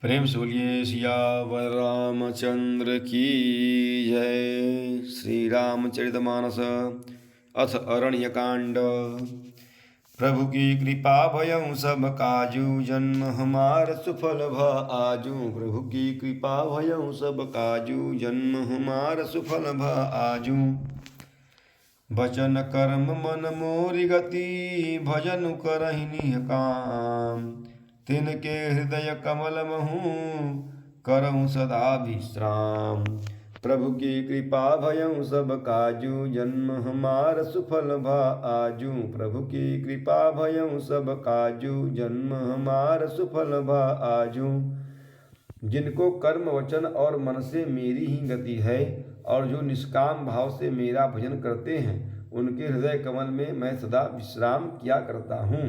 प्रेम से बोलिए सियावर रामचंद्र की जय। श्री रामचरितमानस अथ अरण्यकांड। प्रभु की कृपा भयं सब काजू, जन्म हमार सुफल भ आजू। प्रभु की कृपा भयं सब काजू, जन्म हमार सुफल भ आजू। वचन कर्म मन मोरि गति, भजन करहि निह काम। तिनके हृदय कमल महु, करहु सदा विश्राम। प्रभु की कृपा भयं सब काजू, जन्म हमार सुफल भ आजू। प्रभु की कृपा भयं सब काजू, जन्म हमार सुफल भ आजू। जिनको कर्म वचन और मन से मेरी ही गति है, और जो निष्काम भाव से मेरा भजन करते हैं, उनके हृदय कमल में मैं सदा विश्राम किया करता हूँ।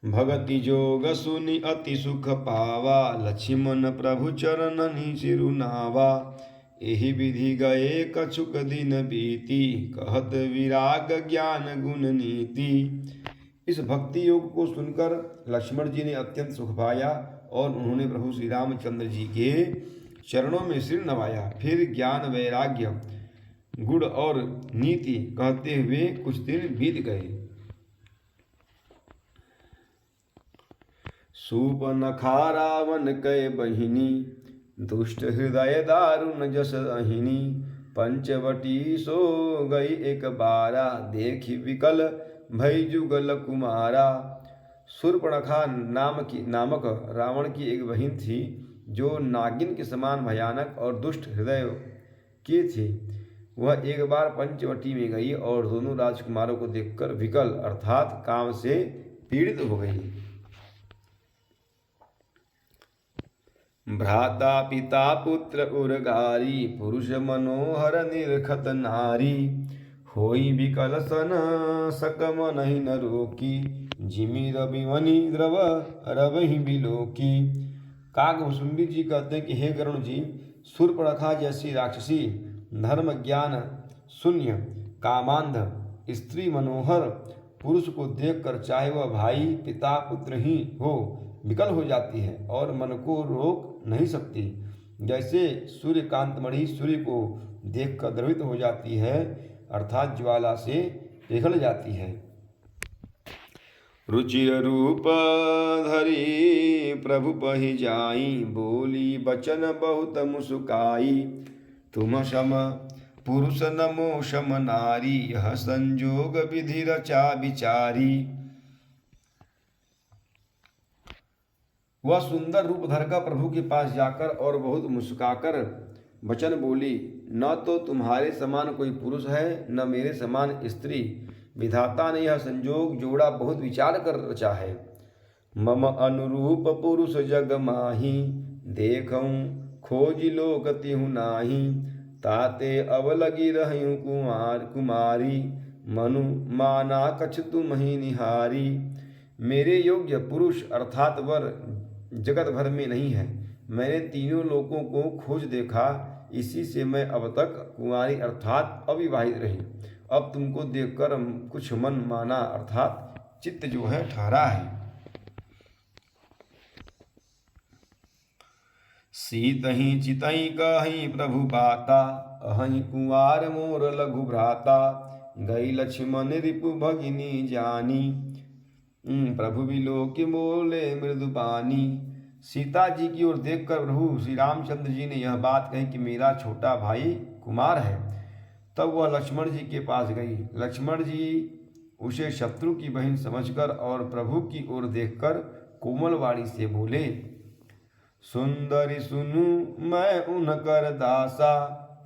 भगति जोग सुनि अति सुख पावा, लक्ष्मण प्रभु चरणनि सिरुनावा। एहि विधि गए कछुक दिन बीती, कहत विराग ज्ञान गुण नीति। इस भक्ति योग को सुनकर लक्ष्मण जी ने अत्यंत सुख पाया, और उन्होंने प्रभु श्री रामचंद्र जी के चरणों में सिर नवाया। फिर ज्ञान वैराग्य गुण और नीति कहते हुए कुछ दिन बीत गए। सूपनखा रावण कै बहिनी, दुष्ट हृदय दारुण जस अहिनी। पंचवटी सो गई एक बारा, देखी विकल भई जुगल कुमारा। शूर्पणखा नामक रावण की एक बहन थी, जो नागिन के समान भयानक और दुष्ट हृदय की थी। वह एक बार पंचवटी में गई और दोनों राजकुमारों को देखकर विकल अर्थात काम से पीड़ित हो गई। भ्राता पिता पुत्र उर्गारी, पुरुष मनोहर निरखत नारी। होई विकल सन सकम नहीं न रोकी, जिमि रविमणि द्रव रवहि बिलोकी। काकभुसुंडी जी कहते हैं कि हे गरुण जी, शूर्पणखा जैसी राक्षसी, धर्म ज्ञान शून्य, कामांध, स्त्री मनोहर पुरुष को देखकर चाहे वह भाई पिता पुत्र ही हो, विकल हो जाती है और मन को रोक नहीं सकती। जैसे सूर्यकांतमणि सूर्य को देखकर द्रवित हो जाती है, अर्थात ज्वाला से पिघल जाती है। रुचिर रूप धरी प्रभु पहि जाई, बोली बचन बहुत मुस्काई। तुम सम पुरुष नमो शम नारी, यह संजोग विधि रचा विचारी। वह सुंदर रूप धरकर प्रभु के पास जाकर और बहुत मुस्कुराकर वचन बोली, न तो तुम्हारे समान कोई पुरुष है, न मेरे समान स्त्री। विधाता ने यह संजोग जोड़ा बहुत विचार कर रचा है। मम अनुरूप पुरुष जग माही, देखऊं खोज लोक तिहु नाही। ताते अब लगी रहूं कुमारी, मनु माना कछ तुम ही निहारी। मेरे योग्य पुरुष अर्थात वर जगत भर में नहीं है। मैंने तीनों लोकों को खोज देखा, इसी से मैं अब तक कुंवारी अर्थात अविवाहित रही। अब तुमको देखकर कुछ मन माना अर्थात चित्त जो है ठहरा है। सीतहि चितहि कहि प्रभु बाता, अहि कुंवार मोर लघु भ्राता। गई लक्ष्मण रिपु भगिनी जानी, प्रभु बिलोकि बोले मृदुबानी। सीता जी की ओर देखकर प्रभु श्री रामचंद्र जी ने यह बात कही कि मेरा छोटा भाई कुमार है। तब वह लक्ष्मण जी के पास गई। लक्ष्मण जी उसे शत्रु की बहन समझकर और प्रभु की ओर देखकर कोमल वाणी से बोले, सुंदरी सुनु मैं उनकर दासा,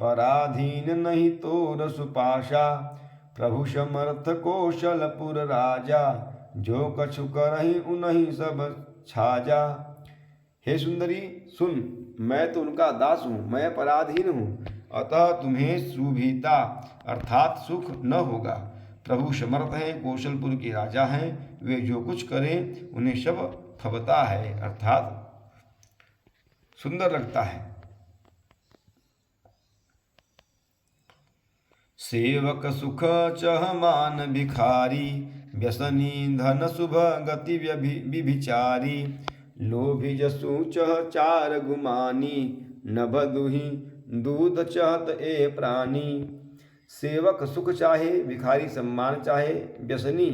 पराधीन नहीं तोर सुपाशा। प्रभु समर्थ कौशलपुर राजा, जो कछु करहि उन्हीं सब छाजा। हे सुंदरी सुन, मैं तो उनका दास हूँ, मैं पराधीन हूँ, अतः तुम्हें सुभीता अर्थात सुख न होगा। प्रभु समर्थ हैं, कौशलपुर के राजा हैं, वे जो कुछ करें उन्हें सब फबता है अर्थात सुंदर लगता है। सेवक सुख चह मान भिखारी, व्यसनी धन शुभ गति विभिचारी। लोभी जसु चह चार गुमानी, नभ दुही दूध चहत ए प्राणी। सेवक सुख चाहे, भिखारी सम्मान चाहे, व्यसनी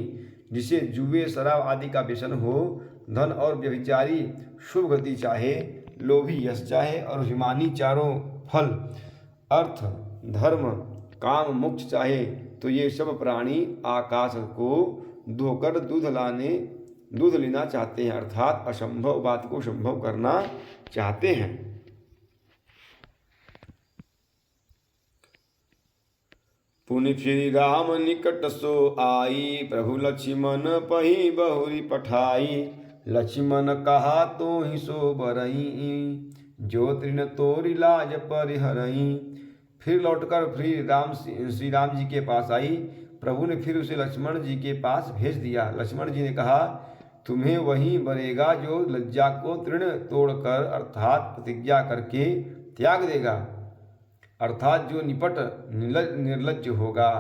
जिसे जुए शराब आदि का व्यसन हो, धन और व्यभिचारी शुभ गति चाहे, लोभी यश चाहे और अभिमानी चारों फल अर्थ धर्म काम मोक्ष चाहे, तो ये सब प्राणी आकाश को धोकर दूध लेना चाहते हैं, अर्थात असंभव बात को संभव करना चाहते हैं। पुनि फिर राम निकट सो आई, प्रभु लक्ष्मण पही बहुरी पठाई। लक्ष्मण कहा तो ही सो बरई, जो तृण तोरि लाज परिहरई। फिर लौटकर फिर श्री राम जी के पास आई। प्रभु ने फिर उसे लक्ष्मण जी के पास भेज दिया। लक्ष्मण जी ने कहा, तुम्हें वही बरेगा जो लज्जा को तृण तोड़कर अर्थात प्रतिज्ञा करके त्याग देगा, अर्थात जो निपट निर्लज्ज होगा।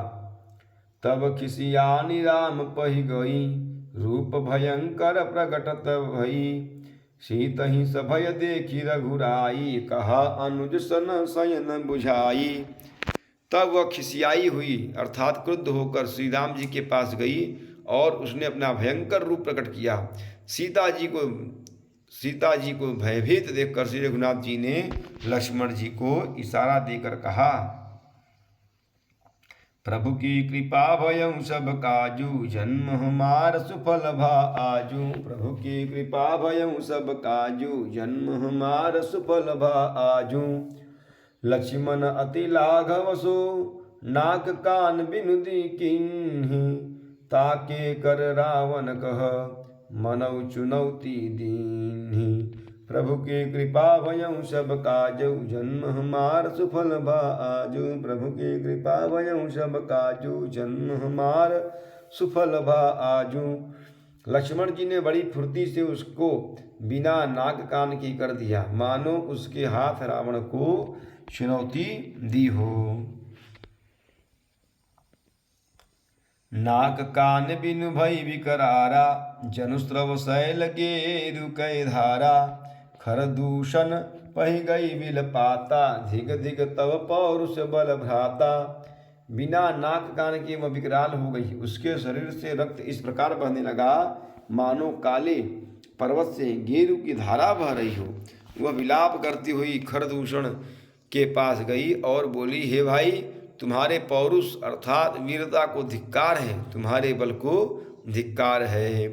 तब खिसियानी राम पही गई, रूप भयंकर प्रगटत भई। सीतहि सभय देखी रघुराई, कहा अनुज सन शयन बुझाई। तब वह खिसियाई हुई अर्थात क्रुद्ध होकर श्री राम जी के पास गई और उसने अपना भयंकर रूप प्रकट किया। सीता जी को भयभीत देखकर श्री रघुनाथ जी ने लक्ष्मण जी को इशारा देकर कहा, प्रभु की कृपा भयं सब काजू, जन्म हमार सुफल भा आजू। प्रभु की कृपा भयं सब काजू, जन्म हमार सुफल भा आजू। लक्ष्मण अति लाघव सो, नाक कान बिनु दीकिन्हि। ताके कर रावण कह, मनौ चुनौती दीन्हि। प्रभु के कृपा भयं सब काजू, जन्म हमार सुफल भा आजू। प्रभु के कृपा भयं सब काजू, जन्म हमार सुफल भा आजू। लक्ष्मण जी ने बड़ी फुर्ती से उसको बिना नाक कान की कर दिया, मानो उसके हाथ रावण को चुनौती दी हो। नाक कान बिनु भई विकरारा, जनुस्रव शैल गेरु कै धारा। खर दूषण पही गई बिल पाता, धिग धिग तव पौरुष बल भ्राता। बिना नाक कान के वह विकराल हो गई, उसके शरीर से रक्त इस प्रकार बहने लगा मानो काले पर्वत से गेरु की धारा बह रही हो। वह विलाप करती हुई खरदूषण के पास गई और बोली, हे भाई, तुम्हारे पौरुष अर्थात वीरता को धिक्कार है, तुम्हारे बल को धिक्कार है।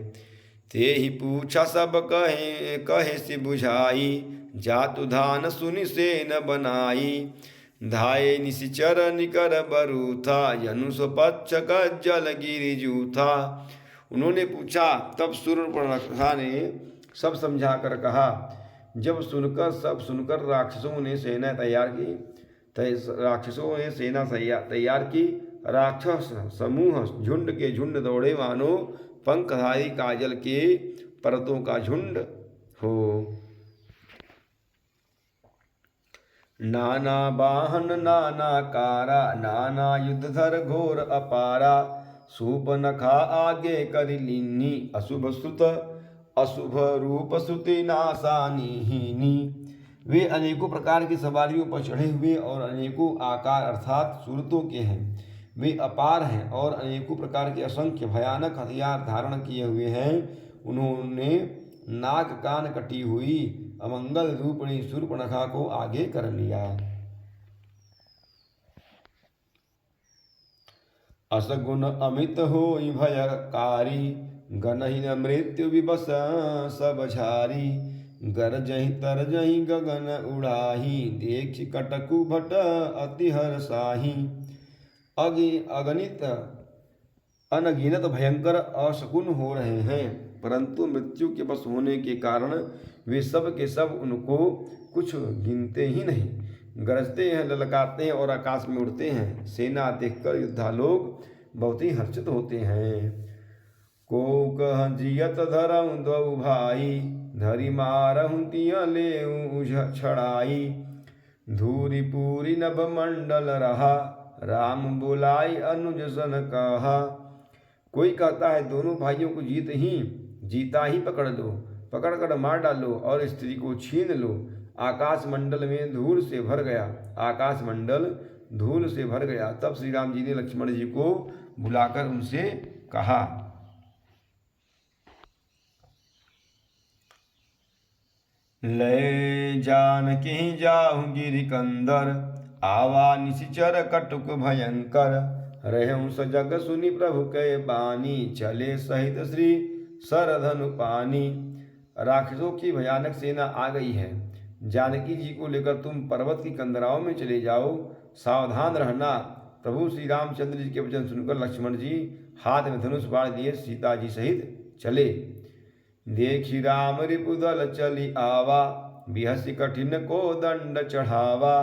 ते ही पूछा सब कहे से बुझाई, जातु धान सुनि से न बनाई। धाये निशिचर निकर बरूथा, यनुष पक्ष जल गिरि जूथा। उन्होंने पूछा, तब शूर्पणखा ने सब समझा कर कहा। जब सब सुनकर राक्षसों ने सेना तैयार की। राक्षस समूह झुंड के झुंड दौड़े, मानो पंखधारी काजल के परतों का झुंड हो। नाना वाहन नाना कारा, नाना युद्धधर घोर अपारा। सूपनखा आगे करि लीनी, अशुभ सुत अशुभ रूप सुति नासानीहीनी। वे अनेकों प्रकार की सवारियों पर चढ़े हुए और अनेकों आकार अर्थात सूरतों के हैं। वे अपार हैं और अनेकों प्रकार के असंख्य भयानक हथियार धारण किए हुए हैं। उन्होंने नाक कान कटी हुई अमंगल रूपणी शूर्पणखा को आगे कर लिया। असगुण अमित होई भयकारी, गनहि मृत्यु विवश सब झारी। गरजहि तरजहि गगन उड़ाही, देखि कटकु भट अति हर्षाही। अनगिनत भयंकर अशकुन हो रहे हैं, परंतु मृत्यु के वश होने के कारण वे सब के सब उनको कुछ गिनते ही नहीं। गरजते हैं, ललकाते हैं और आकाश में उड़ते हैं। सेना देखकर योद्धालोग बहुत ही हर्षित होते हैं। को कह जियत धरऊं दो भाई, धरि मारहूं तिय लेऊं छड़ाई। धूरी पूरी नभ मंडल रहा, राम बुलाई अनुज सन कहा। कोई कहता है दोनों भाइयों को जीता ही पकड़ लो, पकड़कर मार डालो और स्त्री को छीन लो। आकाश मंडल में धूल से भर गया, आकाश मंडल धूल से भर गया। तब श्री राम जी ने लक्ष्मण जी को बुलाकर उनसे कहा, ले जानकी जाहु गिरि कंदर, आवा निशिचर कटुक भयंकर। रहूं सजग सुनि प्रभु कै बानी, चले सहित श्री सरधनु पानी। राक्षसों की भयानक सेना आ गई है, जानकी जी को लेकर तुम पर्वत की कंदराओं में चले जाओ, सावधान रहना। प्रभु श्री रामचंद्र जी के वचन सुनकर लक्ष्मण जी हाथ में धनुष बाण लिए सीता जी सहित चले। देखी राम रिपुदल चली आवा, बिहसी कठिन को दंड चढ़ावा।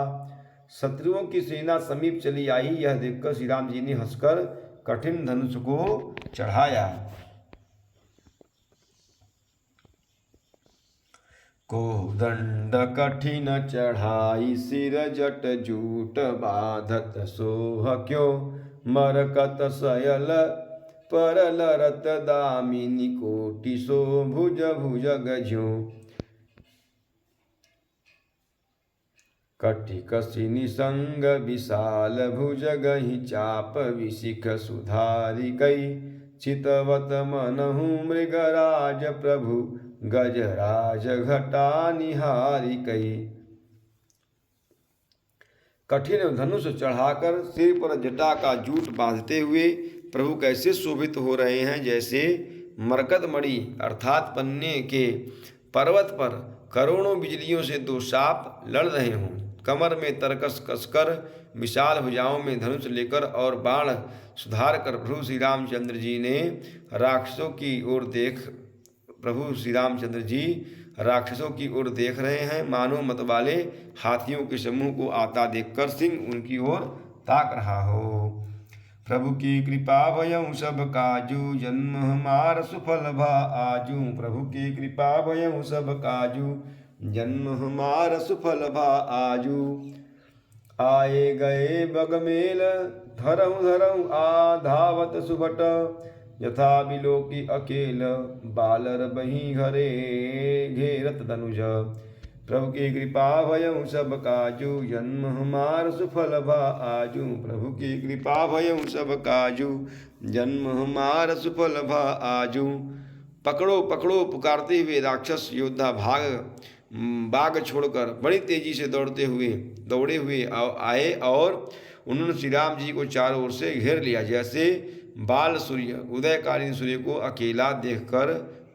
शत्रुओं की सेना समीप चली आई, यह देखकर श्री राम जी ने हंसकर कठिन धनुष को चढ़ाया। को दंड कठिन चढ़ाई, सिर जट जूट बाधत सोह क्यों। मरकत सयल परल रत दामिनी, कोटि सो भुज भुज गज्यो। कटि कसी निसंग विशाल, भुज गहि चाप विशिख सुधारि कई। चितवत मनहु मृगराज, प्रभु गजराज घटा निहारि कई। कठिन धनुष चढ़ाकर सिर पर जटा का जूट बांधते हुए प्रभु कैसे शोभित हो रहे हैं, जैसे मरकत मणि अर्थात पन्ने के पर्वत पर करोड़ों बिजलियों से दो सांप लड़ रहे हों। कमर में तरकस कसकर, विशाल भुजाओं में धनुष लेकर और बाण सुधार कर प्रभु श्री रामचंद्र जी ने राक्षसों की ओर देख रहे हैं। मानो मत वाले हाथियों के समूह को आता देखकर सिंह उनकी ओर ताक रहा हो। प्रभु की कृपा भयं सब काजू, जन्म हमार सुफल भा आजू। प्रभु की कृपा भयं सब काजू, जन्म हमार सुफल भा आजू। आए गए बगमेल, धरऊँ धरऊँ आ धावत सुभट। यथा बिलोकी अकेल, बालर बही घरे घेरत धनुष। प्रभु की कृपा भयं सब काजू, जन्म हमार सुफल भा आजू। प्रभु की कृपा भयं सब काजू, जन्म हमार सुफल भा आजू। पकड़ो पकड़ो पुकारते हुए राक्षस योद्धा बाग छोड़कर बड़ी तेजी से दौड़े हुए आए और उन्होंने श्री राम जी को चारों ओर से घेर लिया। जैसे बाल सूर्य उदयकालीन सूर्य को अकेला देखकर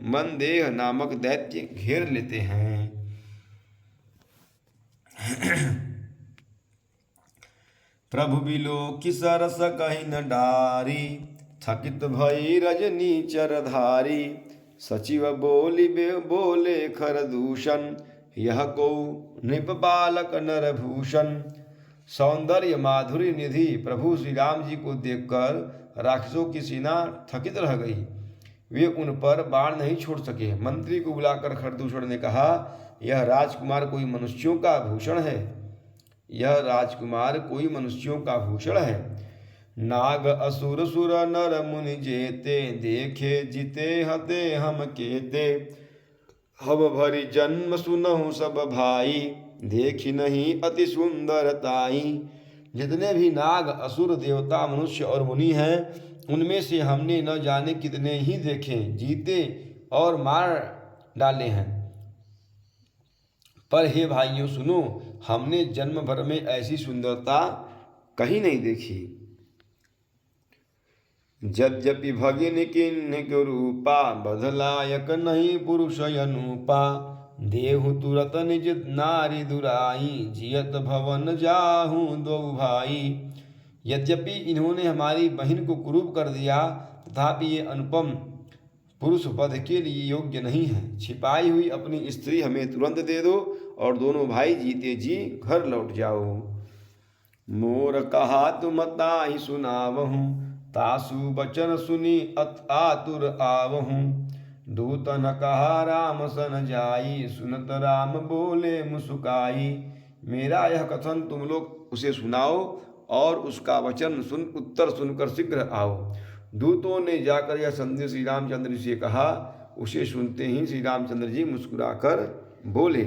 मनदेह नामक दैत्य घेर लेते हैं। प्रभु बिलोकी सरस कहि न डारी, थकित भई रजनी चरधारी। सचिव बोले खरदूषण, यह को नृप बालक नरभूषण। सौंदर्य माधुरी निधि प्रभु श्री राम जी को देखकर राक्षसों की सेना थकित रह गई, वे उन पर बाण नहीं छोड़ सके। मंत्री को बुलाकर खरदूषण ने कहा, यह राजकुमार कोई मनुष्यों का भूषण है, यह राजकुमार कोई मनुष्यों का भूषण है। नाग असुर सुर नर मुनि जेते, देखे जिते हते हम केते। हम भरी जन्म सुनहु सब भाई, देखी नहीं अति सुंदर ताई। जितने भी नाग असुर देवता मनुष्य और मुनि हैं, उनमें से हमने न जाने कितने ही देखे, जीते और मार डाले हैं। पर हे भाइयों सुनो, हमने जन्म भर में ऐसी सुंदरता कहीं नहीं देखी। यद्यपि भगिनी किन्हीं रूपा, बधलायक नहीं पुरुष अनुपा। देहु तुरत निज नारी दुराई, जियत भवन जाहू दो भाई। यद्यपि इन्होंने हमारी बहन को कुरूप कर दिया, तथापि ये अनुपम पुरुष वध के लिए योग्य नहीं है। छिपाई हुई अपनी स्त्री हमें तुरंत दे दो और दोनों भाई जीते जी घर लौट जाओ। मोर कहा तुम ताहि सुनावहूँ, तासु बचन सुनी आतुर आवहूँ। दूतन कहा राम सन जाई, सुनत राम बोले मुस्काई। मेरा यह कथन तुम लोग उसे सुनाओ और उसका वचन उत्तर सुनकर शीघ्र आओ। दूतों ने जाकर यह संदेश श्री रामचंद्र जी से कहा। उसे सुनते ही श्री रामचंद्र जी मुस्कुराकर बोले,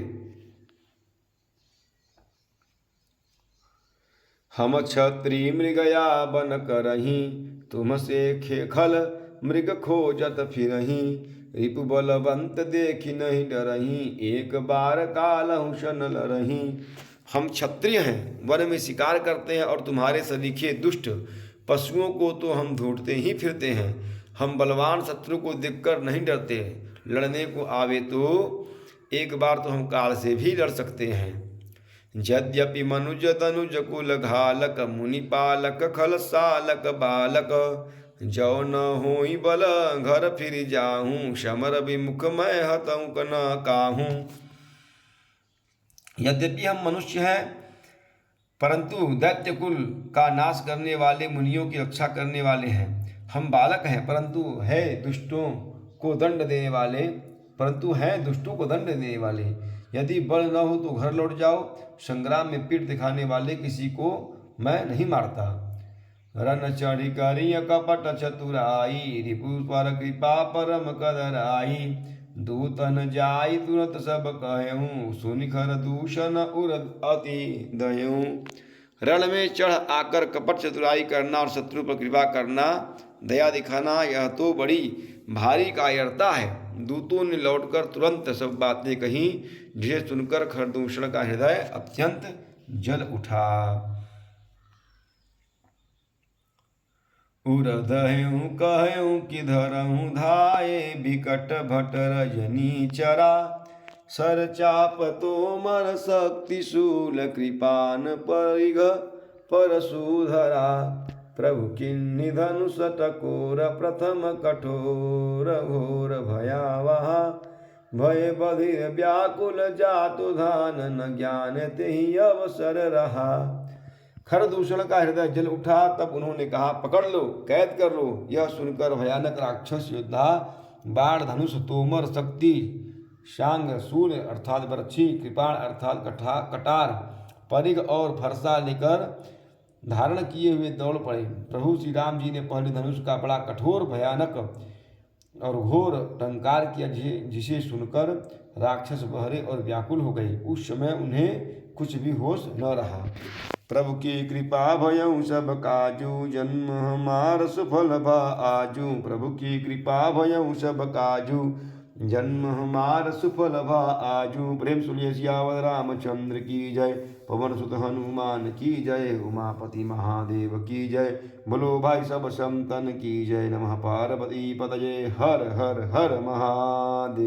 हम क्षत्रिय मृगया बन करही, तुमसे खेखल मृग खोजत फिरही, रिपु बलवंत देखी नहीं डरही, एक बार कालहु शन लरही। हम क्षत्रिय हैं, वन में शिकार करते हैं और तुम्हारे सरीखे दुष्ट पशुओं को तो हम ढूंढते ही फिरते हैं। हम बलवान शत्रु को देखकर नहीं डरते, लड़ने को आवे तो एक बार तो हम काल से भी लड़ सकते हैं। यद्यपि मनुज तनुज कुल घालक, मुनि पालक खल सालक बालक, जो न होई बल घर फिर जाहूं, समर विमुख मैं हतऊं न काहूं। यद्यपि हम मनुष्य हैं, परंतु दैत्य कुल का नाश करने वाले, मुनियों की रक्षा करने वाले हैं। हम बालक हैं, परंतु है दुष्टों को दंड देने वाले, यदि बल न हो तो घर लौट जाओ, संग्राम में पीठ दिखाने वाले किसी को मैं नहीं मारता। रन चढ़ी करी कपट चतुराई, रिपु पर कृपा परम कदराई, दूतन जाई तुरंत सब कहूँ, सुनिखर दूषण उर अति दयूं। रण में चढ़ आकर कपट चतुराई करना और शत्रु पर कृपा करना, दया दिखाना, यह तो बड़ी भारी कायरता है। दूतों ने लौटकर तुरंत सब बातें कही, जिसे सुनकर खरदूषण का हृदय अत्यंत जल उठा। उरदहूँ कहूँ कि धरहूँ धाये, बिकट भट रजनी चरा, सर चाप तोमर शक्ति शूल, कृपान परिघ परशुधरा। प्रभु किन्नी धनुष टकोर, प्रथम कठोर घोर भयावहा, भय बधिर व्याकुल जातु धान, न ज्ञान तेहि अवसर रहा। खरदूषण का हृदय जल उठा। तब उन्होंने कहा, पकड़ लो, कैद कर लो। यह सुनकर भयानक राक्षस योद्धा बाण धनुष तोमर शक्ति शांग शूल अर्थात बरछी, कृपाण अर्थात कटार, परिघ और फरसा लेकर धारण किए हुए दौड़ पड़े। प्रभु श्री राम जी ने पहले धनुष का बड़ा कठोर भयानक और घोर टंकार किया, जिसे सुनकर राक्षस बहरे और व्याकुल हो गए। उस समय उन्हें कुछ भी होश न रहा। प्रभु की कृपा भयउ सब काजू, जन्म हमार सुफल भा आजू। प्रभु की कृपा भयउ सब काजू, जन्म हमार सुफल भा आजू। प्रेम सुनिए सियावर रामचंद्र की जय, पवन सुत हनुमान की जय, उमापति महादेव की जय। बोलो भाई सब संतन की जय। नमः पार्वती पतये, हर हर हर महादेव।